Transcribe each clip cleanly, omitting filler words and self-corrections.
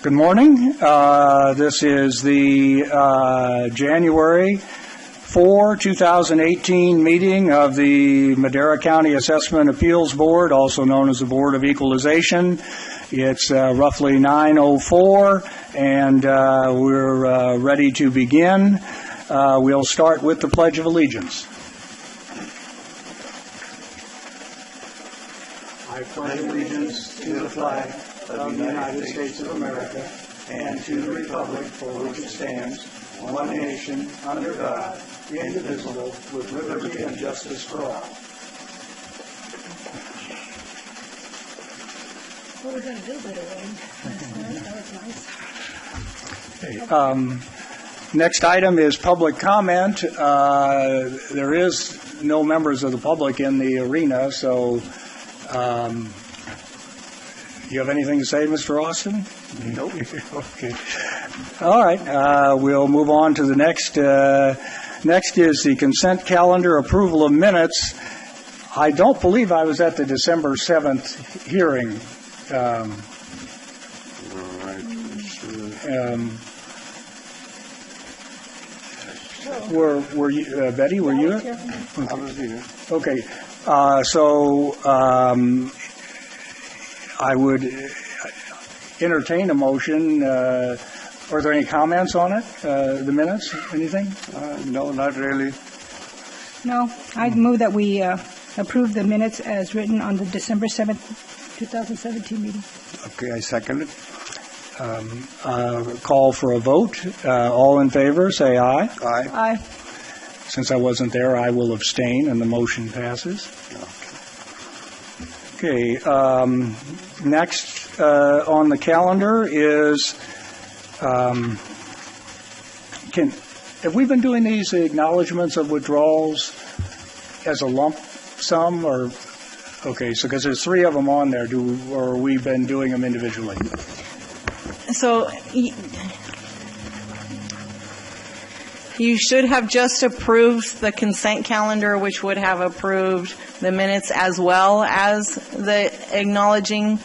Good morning. This is the January 4, 2018 meeting of the Madera County Assessment Appeals Board, also known as the Board of Equalization. It's roughly 9:04, and we're ready to begin. We'll start with the Pledge of Allegiance. I pledge allegiance to the flag of the United States of America and to the republic for which it stands, one nation, under God, indivisible, with liberty and justice for all. What was going to do better than that was nice. Okay, next item is public comment. There is no members of the public in the arena, so you have anything to say, Mr. Austin? Nope. Okay. All right. We'll move on to the next. Next is the consent calendar approval of minutes. I don't believe I was at the December 7th hearing. All right. Were you, Betty? Were you? I was here. Okay. So I would entertain a motion. Are there any comments on it? The minutes? Anything? No, not really. No, I'd move that we approve the minutes as written on the December 7th, 2017 meeting. Okay, I second it. Call for a vote. All in favor, say aye. Aye. Aye. Since I wasn't there, I will abstain, and the motion passes. Okay. Next on the calendar is, have we been doing these acknowledgments of withdrawals as a lump sum, or okay? So because there's three of them on there, or we've been doing them individually? So you should have just approved the consent calendar, which would have approved the minutes as well as the acknowledging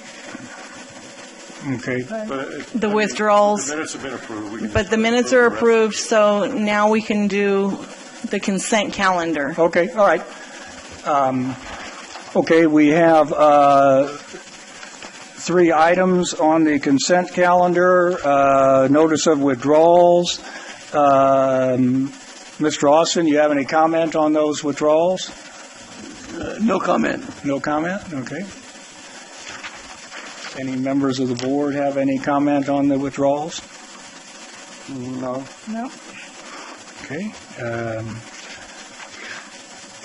Okay. the withdrawals. The minutes have been approved. But the minutes are approved, so now we can do the consent calendar. Okay. All right. Okay. We have three items on the consent calendar. Notice of withdrawals. Mr. Austin, you have any comment on those withdrawals? No comment. No comment? Okay. Any members of the board have any comment on the withdrawals? No. No. Okay.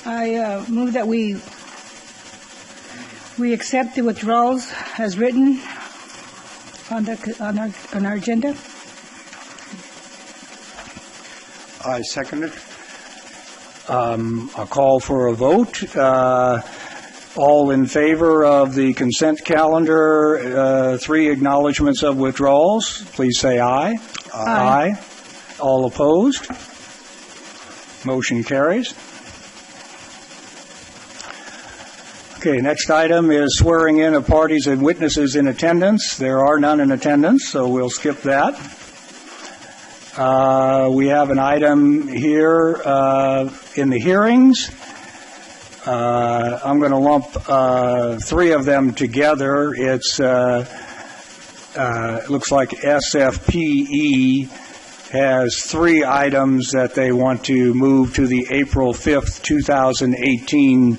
I move that we accept the withdrawals as written on our agenda. I second it. I'll call for a vote. All in favor of the consent calendar, three acknowledgments of withdrawals, please say aye. Aye. All opposed? Motion carries. Okay, next item is swearing in of parties and witnesses in attendance. There are none in attendance, so we'll skip that. We have an item here in the hearings. I'm going to lump three of them together. It looks like SFPE has three items that they want to move to the April 5th, 2018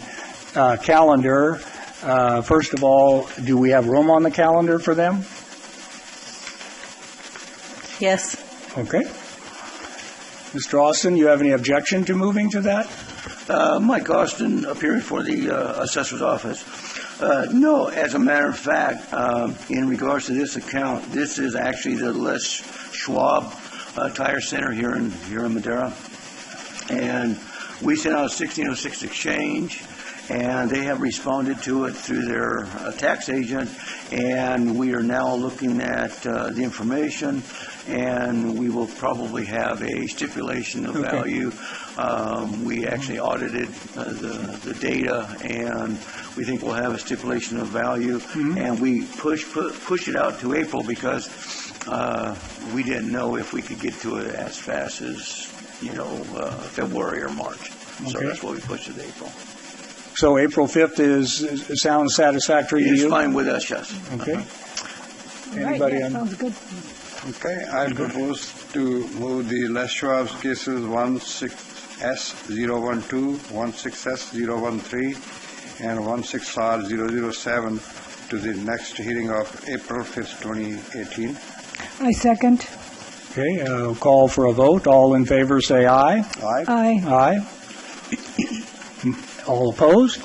calendar. First of all, do we have room on the calendar for them? Yes. Okay. Mr. Austin, you have any objection to moving to that? Mike Austin, appearing for the assessor's office. No, as a matter of fact, in regards to this account, this is actually the Les Schwab Tire Center here in Madera, and we sent out a 1606 exchange, and they have responded to it through their tax agent, and we are now looking at the information, and we will probably have a stipulation of value. We actually audited the data, and we think we'll have a stipulation of value, and we push it out to April because we didn't know if we could get to it as fast as, February or March. So Okay. that's why we pushed it to April. So April 5th sounds satisfactory to It's you? fine with us, yes. Okay. Right, Anybody yeah, on? sounds good. Okay, I propose to move the Les Schwab's cases 16S012, 16S013, and 16R007 to the next hearing of April 5th, 2018. I second. Okay, call for a vote. All in favor, say aye. Aye. Aye. Aye. All opposed?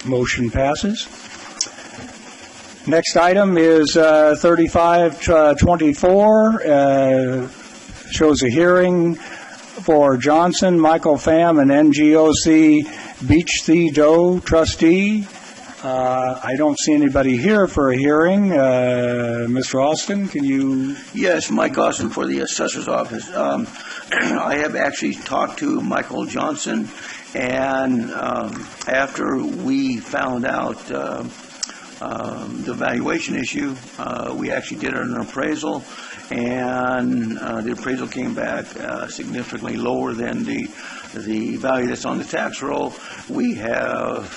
Motion passes. Next item is 3524, shows a hearing for Johnson, Michael Pham, and NGOC Beach Thee Doe trustee. I don't see anybody here for a hearing. Mr. Austin, can you? Yes, Mike Austin for the assessor's office. I have actually talked to Michael Johnson, and after we found out the valuation issue, we actually did an appraisal, and the appraisal came back significantly lower than the value that's on the tax roll. We have,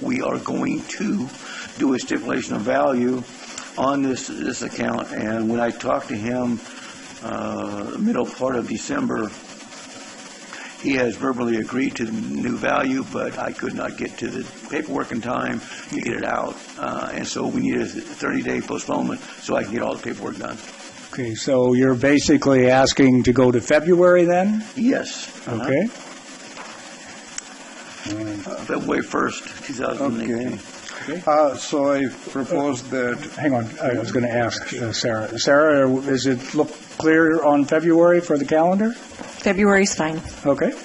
we are going to do a stipulation of value on this account, and when I talked to him middle part of December, he has verbally agreed to the new value, but I could not get to the paperwork in time to get it out, and so we need a 30-day postponement so I can get all the paperwork done. Okay, so you're basically asking to go to February then? Yes. Okay. February 1st, 2018. Okay. So I propose that, Hang on, I was going to ask Sarah. Sarah, does it look clear on February for the calendar? February's fine. Okay. All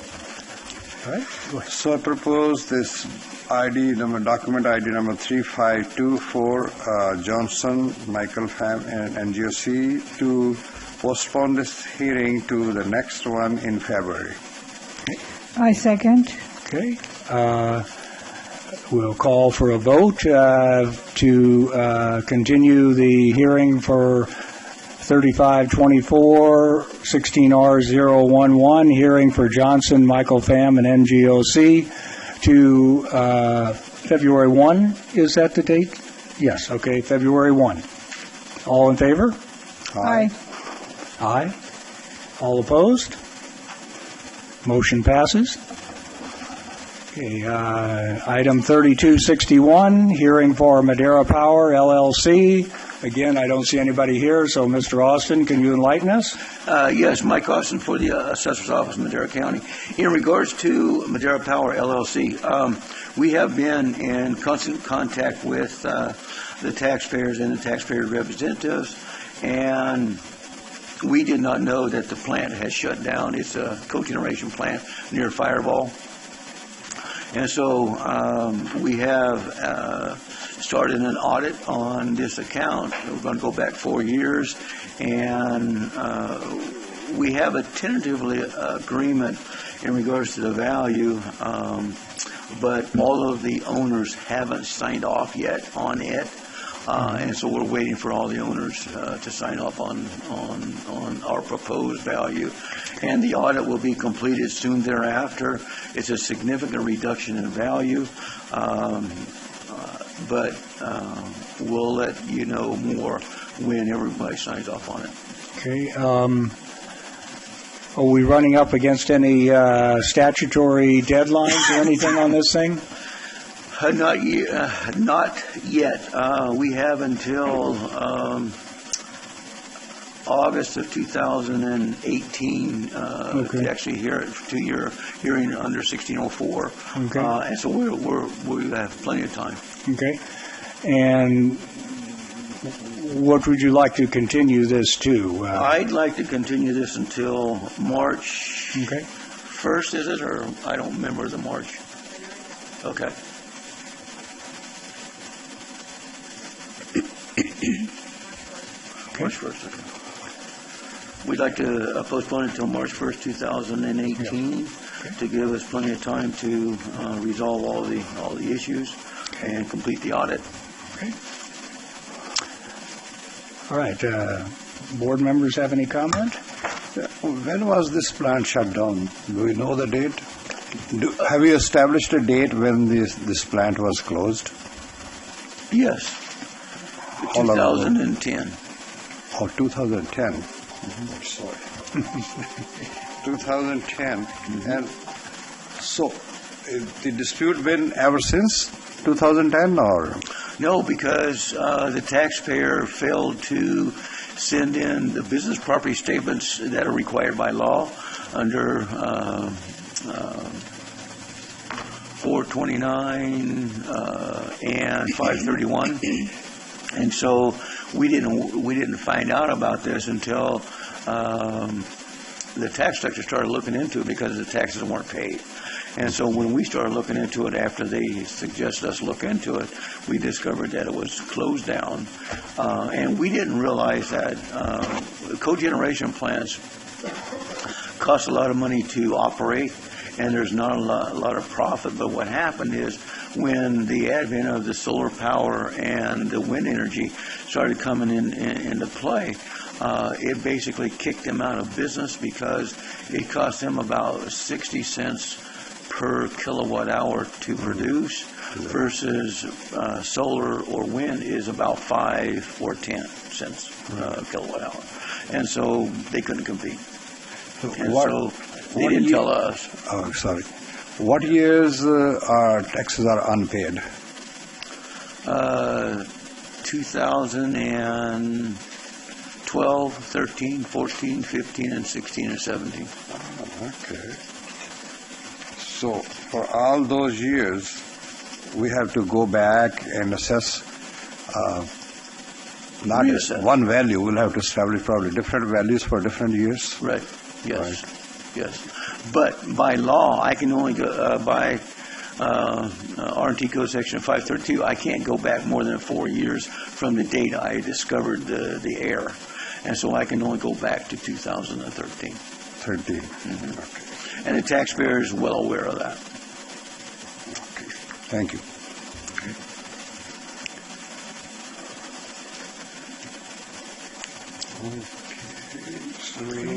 right. Go ahead. so I propose this document ID number 3524, Johnson, Michael Pham, and NGOC to postpone this hearing to the next one in February. I second. Okay. We'll call for a vote to continue the hearing for 3524, 16R011, hearing for Johnson, Michael Pham, and NGOC to February 1. Is that the date? Yes. Okay, February 1. All in favor? Aye. Aye. All opposed? Motion passes. Okay, item 3261, hearing for Madera Power, LLC. Again, I don't see anybody here, so Mr. Austin, can you enlighten us? Yes, Mike Austin for the Assessor's Office, Madera County. In regards to Madera Power, LLC, we have been in constant contact with the taxpayers and the taxpayer representatives, and we did not know that the plant has shut down. It's a cogeneration plant near Fireball. And so we have started an audit on this account. We're going to go back 4 years, and we have a tentatively agreement in regards to the value, but all of the owners haven't signed off yet on it. And so we're waiting for all the owners to sign off on our proposed value. And the audit will be completed soon thereafter. It's a significant reduction in value, but we'll let you know more when everybody signs off on it. Okay. Are we running up against any statutory deadlines or anything on this thing? Not yet. We have until August of 2018 to actually hear it to your hearing under 1604. Okay. And so we have plenty of time. Okay. And what would you like to continue this to? I'd like to continue this until March Okay. 1st, is it? Or I don't remember the March. Okay. March 1st, okay. We'd like to postpone it until March 1st, 2018, to give us plenty of time to resolve all the issues and complete the audit. Okay. All right. Board members have any comment? When was this plant shut down? Do we know the date? Have you established a date when this plant was closed? Yes. How long ago? 2010. Oh, 2010. Sorry. 2010. And so, the dispute been ever since 2010 or? No, because the taxpayer failed to send in the business property statements that are required by law under 429 and 531, and so we didn't find out about this until the tax collector started looking into it because the taxes weren't paid. And so when we started looking into it after they suggested us look into it, we discovered that it was closed down. And we didn't realize that cogeneration plants cost a lot of money to operate, and there's not a lot of profit. But what happened is when the advent of the solar power and the wind energy started coming into play, it basically kicked them out of business because it cost them about 60 cents per kilowatt hour to produce versus solar or wind is about 5 or 10 cents kilowatt hour. And so they couldn't compete. And so they didn't tell us. Oh, sorry. What years our taxes are unpaid? 2012, 13, 14, 15, and 16 and 17. Okay. So for all those years, we have to go back and assess not Reassess. one value. We'll have to establish probably different values for different years. Right. Yes. Yes. But by law, I can only go by R&T Code Section 532. I can't go back more than 4 years from the date I discovered the error, and so I can only go back to 2013. 13. Mm-hmm. Okay. And the taxpayer is well aware of that. Okay. Thank you.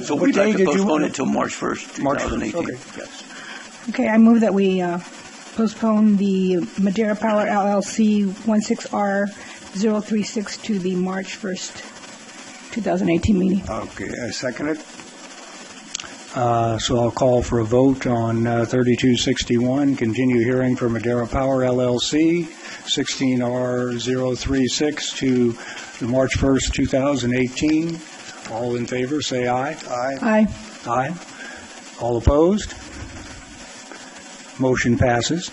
So What we'd like day to did you- postpone it till March 1st, March 1st, 2018. okay. Yes. Okay, I move that we postpone the Madera Power LLC 16R036 to the March 1st, 2018 meeting. Okay, I second it. So I'll call for a vote on 3261, continue hearing for Madera Power LLC, 16R036 to the March 1st, 2018. All in favor, say aye. Aye. Aye. Aye. All opposed? Motion passes.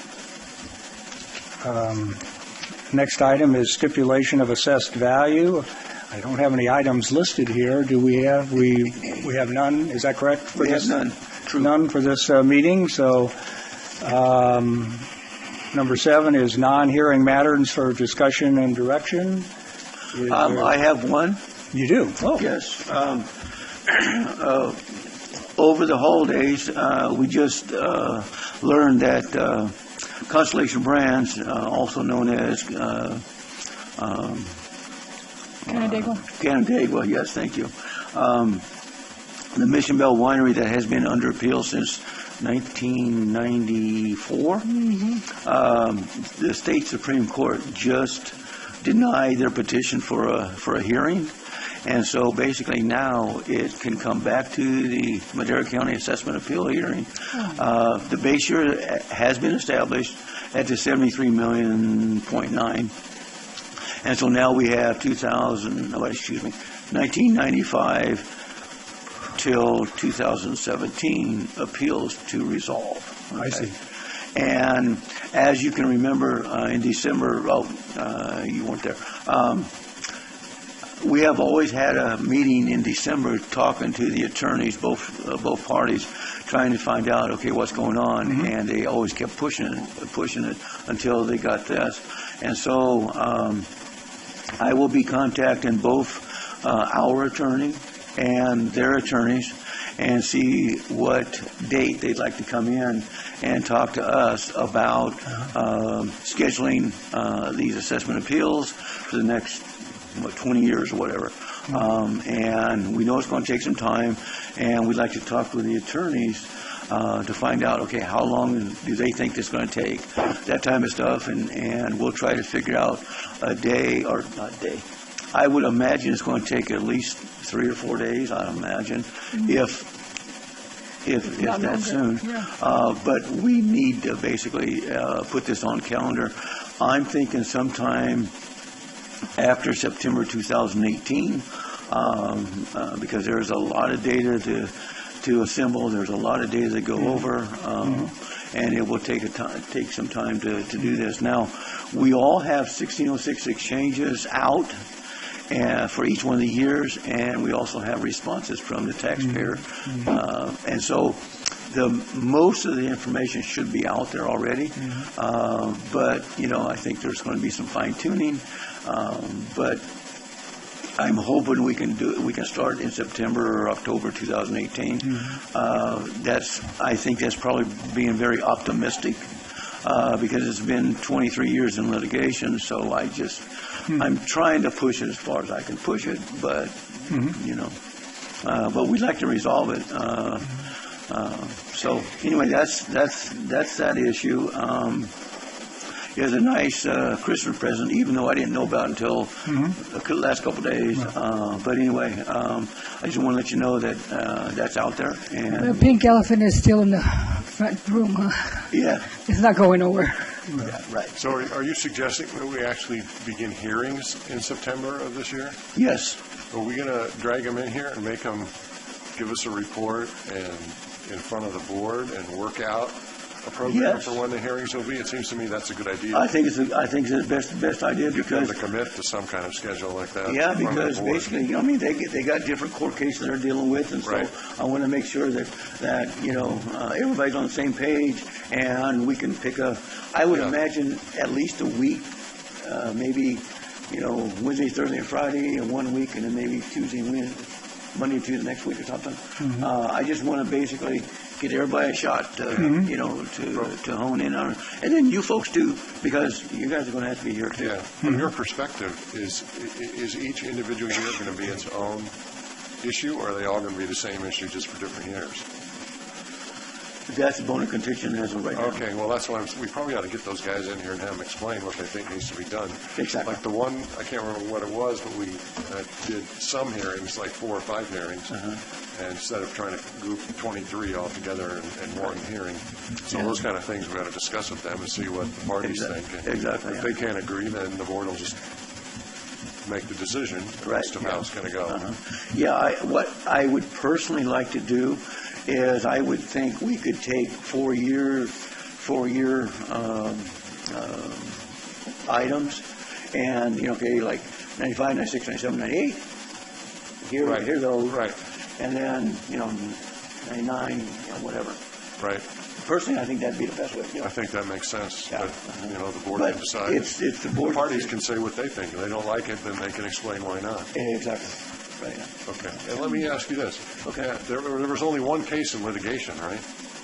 Next item is stipulation of assessed value. I don't have any items listed here. Do we have? We have none. Is that correct? For We have this? none. True. None for this meeting. So number 7 is non-hearing matters for discussion and direction. Is there- I have one. You do? Oh. Yes. Over the holidays, we just learned that Constellation Brands, also known as Canandaigua. Canandaigua, yes, thank you. The Mission Bell Winery that has been under appeal since 1994. The state Supreme Court just denied their petition for a hearing. And so basically now it can come back to the Madera County Assessment Appeal hearing. The base year has been established at the 73.9 million. And so now we have 1995 till 2017 appeals to resolve. I see. And as you can remember, in December, you weren't there. We have always had a meeting in December talking to the attorneys, both parties, trying to find out, okay, what's going on, and they always kept pushing it until they got this. And so I will be contacting both our attorney and their attorneys and see what date they'd like to come in and talk to us about scheduling these assessment appeals for the next 20 years or whatever. And we know it's going to take some time, and we'd like to talk with the attorneys to find out, okay, how long do they think it's going to take, that type of stuff, and we'll try to figure out a day, or not day. I would imagine it's going to take at least 3 or 4 days, I imagine, if that soon. Yeah. But we need to basically put this on calendar. I'm thinking sometime after September 2018, because there's a lot of data to assemble. There's a lot of data to go over, and it will take some time to do this. Now, we all have 1606 exchanges out for each one of the years, and we also have responses from the taxpayer. And so most of the information should be out there already, but I think there's going to be some fine tuning. But I'm hoping we can start in September or October 2018. I think that's probably being very optimistic, because it's been 23 years in litigation. So I'm trying to push it as far as I can push it, but but we'd like to resolve it. So anyway, that's that issue. It was a nice Christmas present, even though I didn't know about it until the last couple of days. But anyway, I just want to let you know that that's out there. And The pink elephant is still in the front room, huh? yeah, It's not going nowhere. yeah, right. So are you suggesting that we actually begin hearings in September of this year? Yes. Are we going to drag them in here and make them give us a report and in front of the board and work out a program Yes. for when the hearings will be? It seems to me that's a good idea. I think it's the best idea, Get them because to commit to some kind of schedule like that. yeah, in front of the because board. basically, they got different court cases they're dealing with, and so Right. I want to make sure that everybody's on the same page, and we can pick I would Yeah. imagine at least a week, maybe Wednesday, Thursday, and Friday, and 1 week, and then maybe Tuesday, Wednesday, Monday, Tuesday next week or something. I just want to basically get everybody a shot, to hone in on it, and then you folks too, because you guys are going to have to be here too. Yeah. From your perspective, is each individual year going to be its own issue, or are they all going to be the same issue just for different years? That's a bone of contention as of right now. Okay, well, that's why we probably ought to get those guys in here and have them explain what they think needs to be done. Exactly. Like the one, I can't remember what it was, but we did some hearings, like 4 or 5 hearings, and instead of trying to group 23 all together in one hearing. So those kind of things we ought to discuss with them and see what the parties think. And Exactly, If yeah. they can't agree, then the board will just make the decision Right, as to yeah. how it's going to go. Yeah, what I would personally like to do is I would think we could take 4-year items, and like 95, 96, 97, 98. Right. Here those. Right, And then 99, whatever. right. Personally, I think that'd be the best way to do I it. think that makes sense. Yeah. But, the board But can decide. it's the board's Parties decision. can say what they think. If they don't like it, then they can explain why not. Exactly. Right. Okay. And let me ask you this. Okay. Yeah, there was only one case in litigation, right?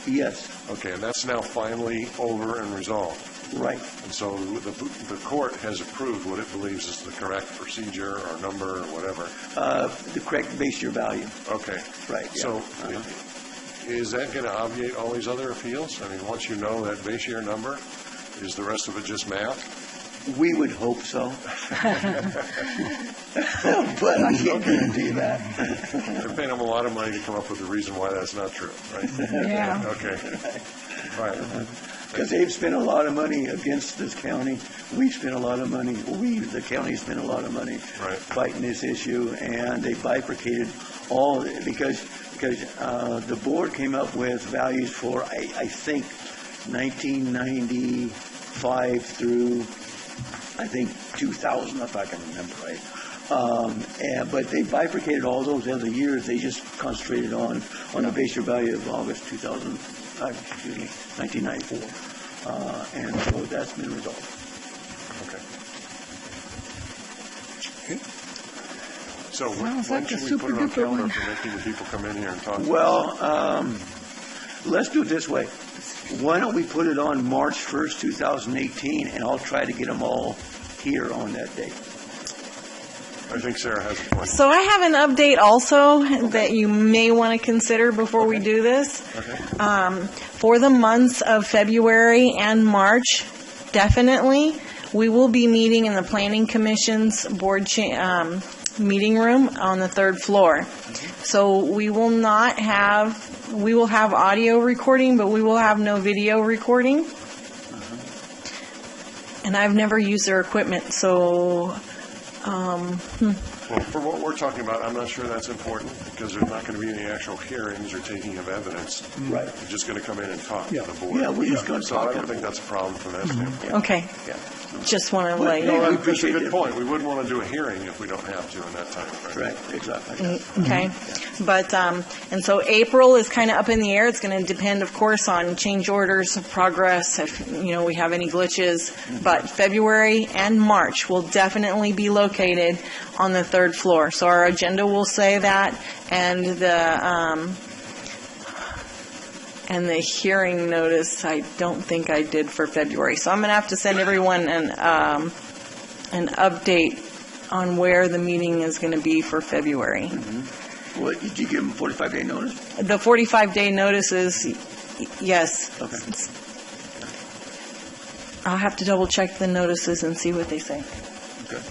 Yes. Okay, and that's now finally over and resolved. Right. And so the court has approved what it believes is the correct procedure or number or whatever. The correct base year value. Okay. Right. Yeah. So is that going to obviate all these other appeals? I mean, once you know that base year number, is the rest of it just math? We would hope so. But I can't guarantee that. They're paying them a lot of money to come up with a reason why that's not true, right? Yeah. Okay. Right. Because they've spent a lot of money against this county. We've spent a lot of money. The county spent a lot of money Right. fighting this issue, and they bifurcated all of it because the board came up with values for, I think, 1995 through, I think, 2000, if I can remember right. But they bifurcated all those other years. They just concentrated on the base year value of August 1994. And so that's been resolved. Okay. So Sounds when like a should we put it on super-duper calendar one. for making the people come in here and talk? Well, let's do it this way. Why don't we put it on March 1st, 2018, and I'll try to get them all here on that date. I think Sarah has a point. So I have an update also that you may want to consider before we do this. For the months of February and March, definitely, we will be meeting in the Planning Commission's board meeting room on the 3rd floor. So we will have audio recording, but we will have no video recording. And I've never used their equipment, so Well, for what we're talking about, I'm not sure that's important because there's not going to be any actual hearings or taking of evidence. Right. You're just going to come in and talk to the board. Yeah, we're just going to So talk I to don't think that's a problem from that standpoint. okay. Yeah. Just want to let you no, know. I That's a appreciate good it. point. We wouldn't want to do a hearing if we don't have to in that time frame. Right, exactly. Okay, but, and so April is kind of up in the air. It's going to depend, of course, on change orders, progress, if, we have any glitches. But February and March will definitely be located on the 3rd floor. So our agenda will say that, and the hearing notice, I don't think I did for February. So I'm going to have to send everyone an update on where the meeting is going to be for February. What, did you give them 45-day notice? The 45-day notice is, yes. Okay. I'll have to double check the notices and see what they say. Okay.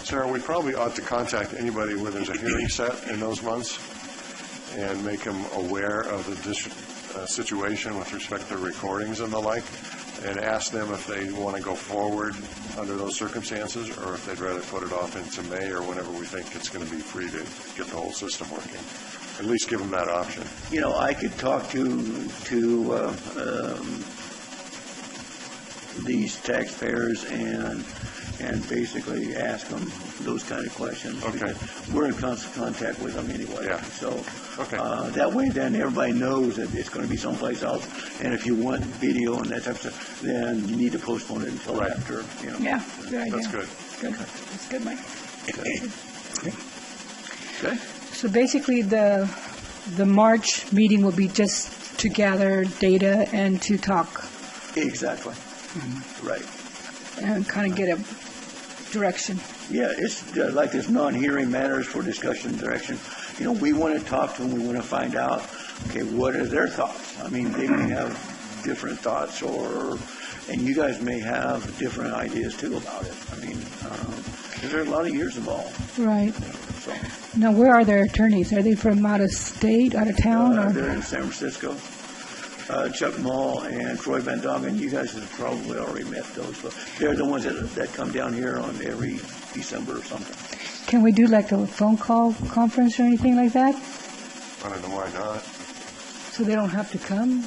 Sarah, we probably ought to contact anybody where there's a hearing set in those months and make them aware of the situation with respect to recordings and the like, and ask them if they want to go forward under those circumstances, or if they'd rather put it off into May or whenever we think it's going to be free to get the whole system working. At least give them that option. I could talk to these taxpayers and basically ask them those kind of questions. Okay. We're in constant contact with them anyway. Yeah. So Okay. that way then everybody knows that it's going to be someplace else. And if you want video and that type of stuff, then you need to postpone it until Right. after. Yeah, good idea. That's good. Good. That's good, Mike. Okay. So basically, the March meeting will be just to gather data and to talk Exactly. Right. and kind of get a direction. Yeah, it's like this non-hearing matters for discussion direction. We want to talk to them. We want to find out, okay, what are their thoughts? I mean, they may have different thoughts, and you guys may have different ideas too about it. I mean, there are a lot of years involved. Right. So Now, where are their attorneys? Are they from out of state, out of town? Or? they're in San Francisco. Chuck Mull and Troy Van Dongen, you guys have probably already met those. But they're the ones that come down here on every December or something. Can we do like a phone call conference or anything like that? I don't know why not. So they don't have to come?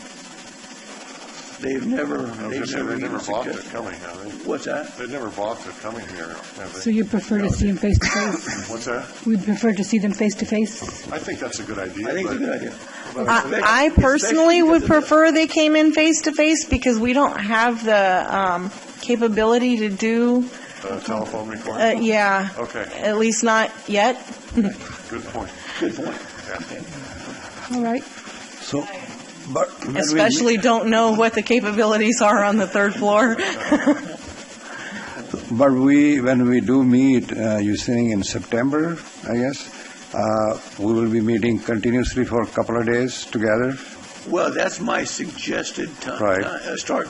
They've never They never even balked at suggested. coming, have they? What's that? They've never balked at coming here, have So they? you prefer to see them face to face? What's that? We'd prefer to see them face to face? I think that's a good idea. I think it's a but- good idea. I personally would prefer they came in face-to-face because we don't have the capability to do, Telephone recording? yeah, Okay, at least not yet. good point. Good point. All right. So, but when we Especially don't know what the capabilities are on the 3rd floor. But when we do meet, you're saying in September, I guess, we will be meeting continuously for a couple of days together? Well, that's my suggested time, Right. start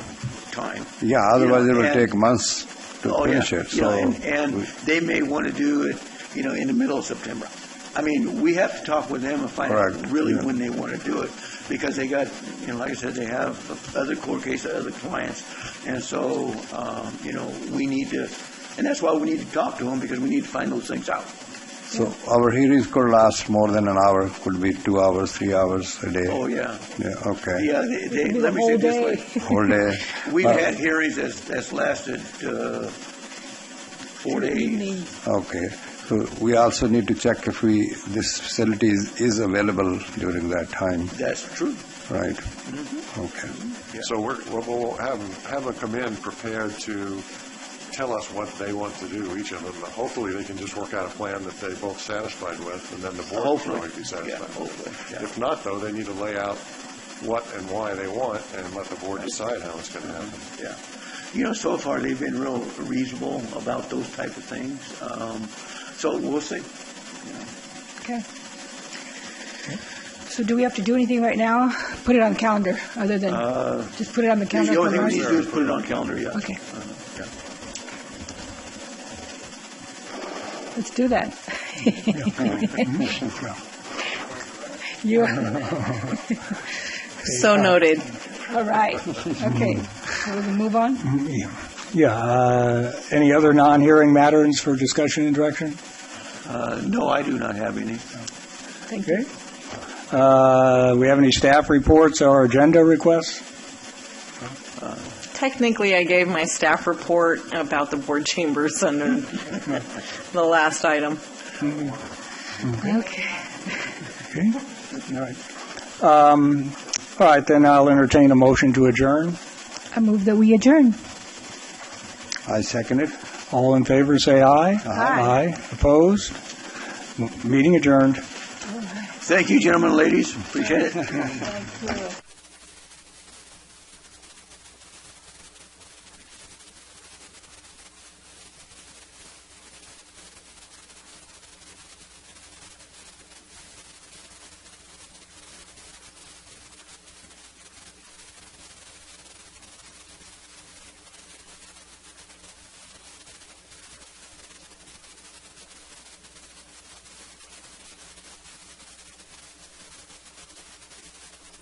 time. Yeah, otherwise it will and- take months to finish it. So and they may want to do it, in the middle of September. I mean, we have to talk with them and find Correct, out really yeah. when they want to do it, because they got, like I said, they have other court cases, other clients, and so, we need to, and that's why we need to talk to them, because we need to find those things out. So our hearings could last more than an hour, could be 2 hours, 3 hours a day. Oh, yeah. Yeah, okay. Yeah, Could be let the me say whole it day. this way. Whole day. We've had hearings that's lasted 4 days. Okay. So we also need to check if this facility is available during that time, That's true. right? Mm-hmm. Okay. So we'll have them come in prepared to tell us what they want to do, each of them. Hopefully, they can just work out a plan that they're both satisfied with, and then the board will Hopefully. probably be Yeah, satisfied. hopefully. Yeah. If not, though, they need to lay out what and why they want and let the board decide how it's going to happen. Yeah. You know, so far they've been real reasonable about those type of things. So we'll see. Okay. So do we have to do anything right now? Put it on the calendar, other than just put it on the calendar? The only for thing we need March? to do is put it on calendar, yeah. Okay. Yeah. Let's do that. You, So noted. all right. Okay. So we can move on? Yeah, any other non-hearing matters for discussion and direction? No, I do not have any. Thank you. We have any staff reports or agenda requests? Technically, I gave my staff report about the board chambers under the last item. Okay. Okay, all right. All right, then I'll entertain a motion to adjourn. I move that we adjourn. I second it. All in favor, say aye. Aye. Opposed? Meeting adjourned. Thank you, gentlemen and ladies. Appreciate it. Thank you.